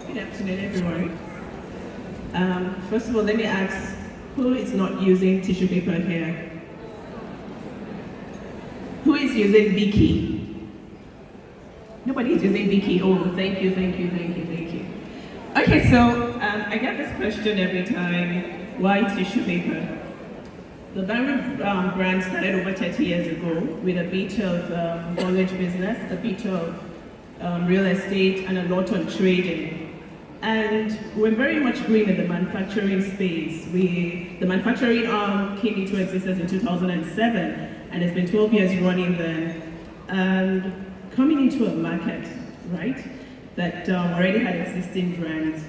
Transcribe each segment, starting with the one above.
Good afternoon, everyone. First of all, let me ask, who is not using tissue paper here? Who is using Vicky? Nobody is using Vicky. Oh, thank you, thank you, thank you, thank you. Okay, so I get this question every time, why tissue paper? The Barry brand started over 30 years ago with a bit of knowledge business, a bit of real estate, and a lot on trading. And we're very much green in the manufacturing space. The manufacturing arm came into existence in 2007, and it's been 12 years running then. And coming into a market, right, that already had existing brands,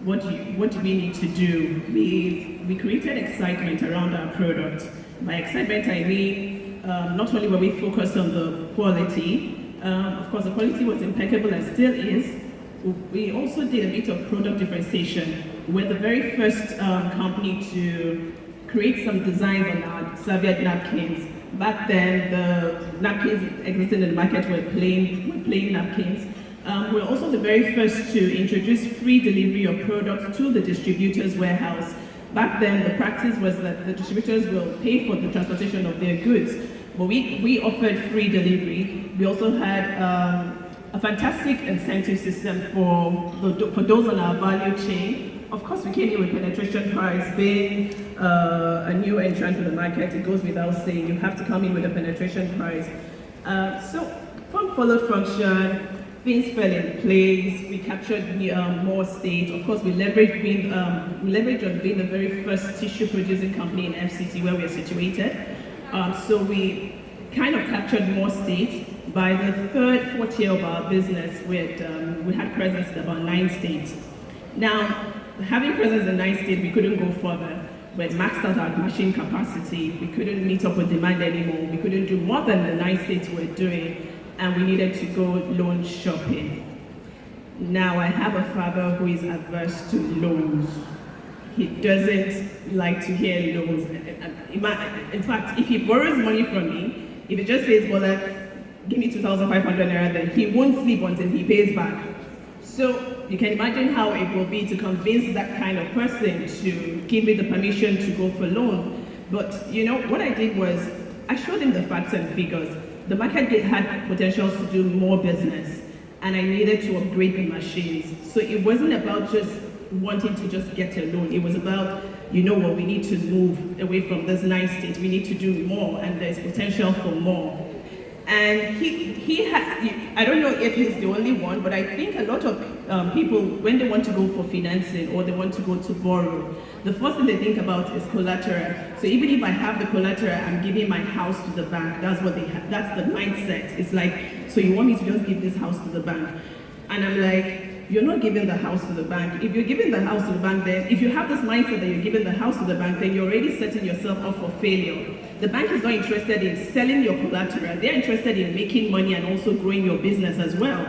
what do we need to do? We created excitement around our product. By excitement, I mean not only were we focused on the quality, of course the quality was impeccable and still is. We also did a bit of product differentiation. We're the very first company to create some designs on our serviette napkins. Back then, the napkins existing in the market were plain napkins. We're also the very first to introduce free delivery of products to the distributor's warehouse. Back then, the practice was that the distributors will pay for the transportation of their goods, but we offered free delivery. We also had a fantastic incentive system for those on our value chain. Of course, we came in with penetration price. Being a new entrant to the market, it goes without saying, you have to come in with a penetration price. So, fund followed function, things fell in place, we captured more states. Of course, we leveraged on being the very first tissue producing company in FCT where we are situated. So we kind of captured more states. By the third, fourth year of our business, we had presence in about 9 states. Now, having presence in 9 states, we couldn't go further. We had maxed out our machine capacity. We couldn't meet up with demand anymore. We couldn't do more than the 9 states were doing, and we needed to go loan shopping. Now, I have a father who is averse to loans. He doesn't like to hear loans. In fact, if he borrows money from me, if he just says, well, give me 2,500 naira, then he won't sleep until he pays back. So you can imagine how it will be to convince that kind of person to give me the permission to go for loan. But you know, what I did was, I showed him the facts and figures. The market had potentials to do more business, and I needed to upgrade the machines. So it wasn't about just wanting to just get a loan. It was about, you know what, we need to move away from this 9 states. We need to do more, and there's potential for more. And he has, I don't know if he's the only one, but I think a lot of people, when they want to go for financing or they want to go to borrow, the first thing they think about is collateral. So even if I have the collateral, I'm giving my house to the bank. That's what that's the mindset. It's like, so you want me to just give this house to the bank? And I'm like, you're not giving the house to the bank. If you're giving the house to the bank, then if you have this mindset that you're giving the house to the bank, then you're already setting yourself up for failure. The bank is not interested in selling your collateral. They're interested in making money and also growing your business as well.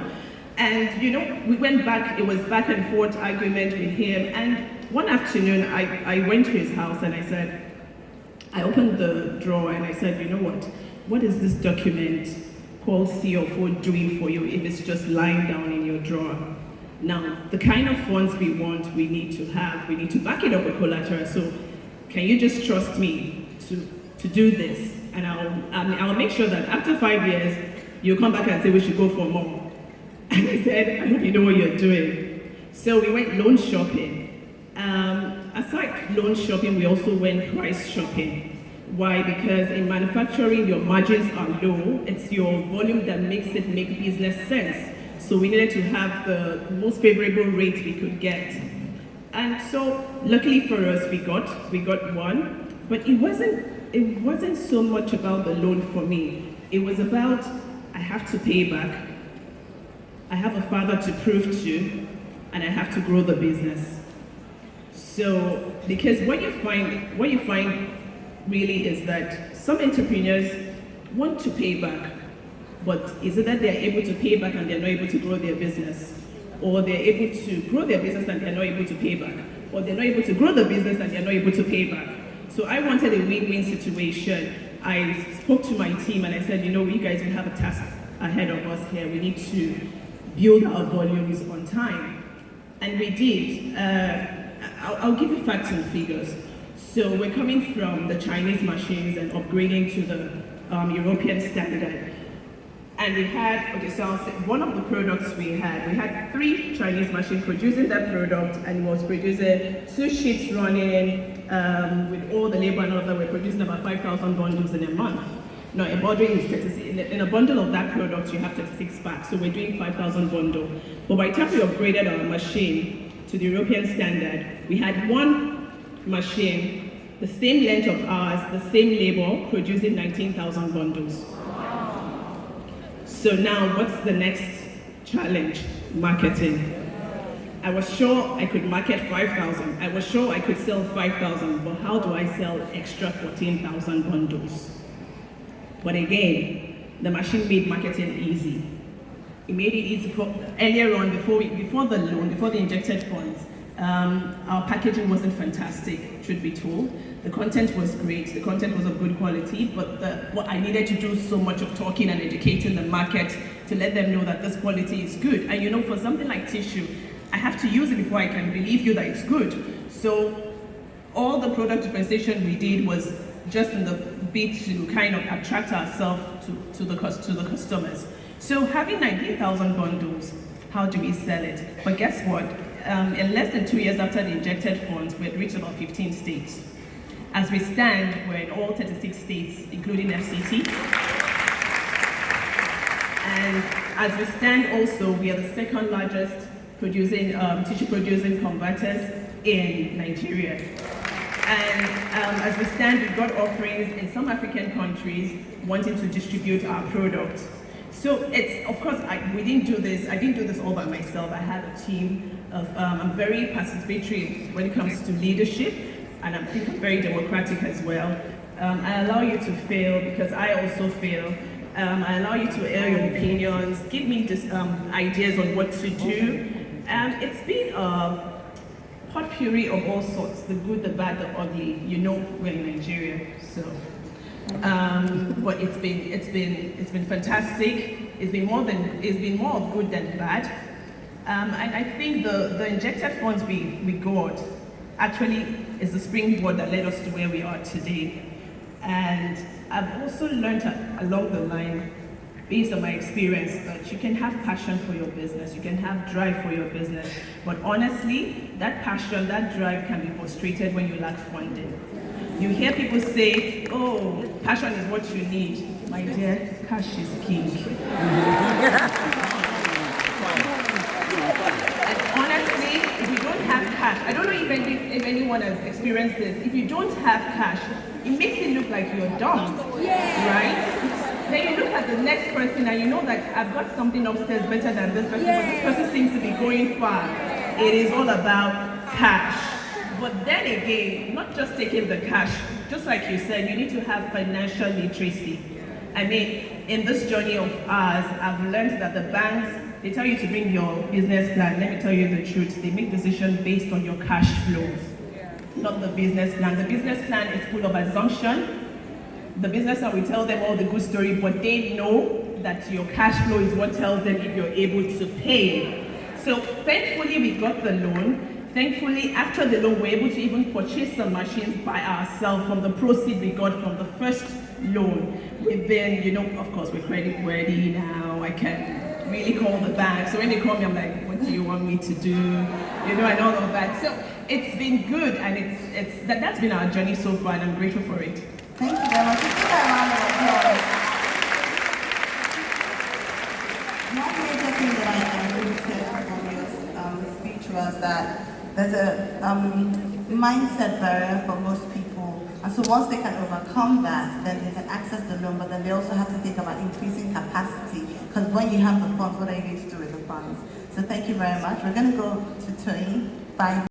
And you know, we went back, it was back and forth argument with him. And one afternoon, I went to his house and I said, I opened the drawer and I said, you know what is this document called CFO doing for you if it's just lying down in your drawer? Now, the kind of funds we want, we need to back it up with collateral. So can you just trust me to do this? And I'll make sure that after 5 years, you'll come back and say we should go for more. And I said, I hope you know what you're doing. So we went loan shopping. Aside loan shopping, we also went price shopping. Why? Because in manufacturing, your margins are low. It's your volume that makes it make business sense. So we needed to have the most favorable rates we could get. And so luckily for us, we got one, but it wasn't so much about the loan for me. It was about, I have to pay back, I have a father to prove to, and I have to grow the business. So, because what you find really is that some entrepreneurs want to pay back, but is it that they're able to pay back and they're not able to grow their business? Or they're able to grow their business and they're not able to pay back? Or they're not able to grow the business and they're not able to pay back? So I wanted a win-win situation. I spoke to my team and I said, you know, you guys, we have a task ahead of us here. We need to build our volumes on time. And we did. I'll give you facts and figures. So we're coming from the Chinese machines and upgrading to the European standard. And we had, okay, so I'll say one of the products we had 3 Chinese machines producing that product, and it was producing 2 shifts running with all the labor and all that. We're producing about 5,000 bundles in a month. No, a bundle is 36, in a bundle of that product you have 36 packs, so we're doing 5,000 bundles. But by the time we upgraded our machine to the European standard, we had 1 machine, the same length of hours, the same labor, producing 19,000 bundles. So now, what's the next challenge? Marketing. I was sure I could market 5,000. I was sure I could sell 5,000, but how do I sell extra 14,000 bundles? But again, the machine made marketing easy. It made it easy earlier on, before the loan, before the injected funds. Our packaging wasn't fantastic, truth be told. The content was great, the content was of good quality, but what I needed to do so much of talking and educating the market to let them know that this quality is good. And you know, for something like tissue, I have to use it before I can believe you that it's good. So all the product differentiation we did was just in the bid to kind of attract ourselves to the customers. So having 19,000 bundles, how do we sell it? But guess what? In less than 2 years after the injected funds, we had reached about 15 states. As we stand, we're in all 36 states, including FCT. And as we stand also, we are the second largest tissue producing converters in Nigeria. And as we stand, we've got offerings in some African countries wanting to distribute our product. So it's, of course, I didn't do this all by myself. I had a team of, I'm very participatory when it comes to leadership, and I think I'm very democratic as well. I allow you to fail because I also fail. I allow you to air your opinions, give me just ideas on what to do. It's been a potpourri of all sorts, the good, the bad, the ugly. You know, we're in Nigeria, so. But it's been fantastic. It's been more of good than bad. And I think the injected funds we got actually is the springboard that led us to where we are today. And I've also learned along the line, based on my experience, that you can have passion for your business, you can have drive for your business, but honestly, that passion, that drive can be frustrated when you lack funding. You hear people say, oh, passion is what you need. My dear, cash is king. And honestly, if you don't have cash, I don't know if anyone has experienced this, if you don't have cash, it makes it look like you're dumb, right? Then you look at the next person and you know that I've got something upstairs better than this person, but this person seems to be going far. It is all about cash. But then again, not just taking the cash, just like you said, you need to have financial literacy. I mean, in this journey of ours, I've learned that the banks, they tell you to bring your business plan. Let me tell you the truth. They make decisions based on your cash flows, not the business plan. The business plan is full of assumption. The business plan will tell them all the good story, but they know that your cash flow is what tells them if you're able to pay. So thankfully, we got the loan. Thankfully, after the loan, we're able to even purchase some machines by ourselves from the proceeds we got from the first loan. We've been, you know, of course, we're credit worthy now. I can really call the bank. So when they call me, I'm like, what do you want me to do? You know, and all of that. So it's been good, and that's been our journey so far, and I'm grateful for it. Thank you very much. Let's give that a round of applause. One major thing that I noticed from your speech was that there's a mindset barrier for most people, and so once they can overcome that, then they can access the loan, but then they also have to think about increasing capacity, because when you have the funds, what are you going to do with the funds? So thank you very much. We're going to go to Tony. Bye.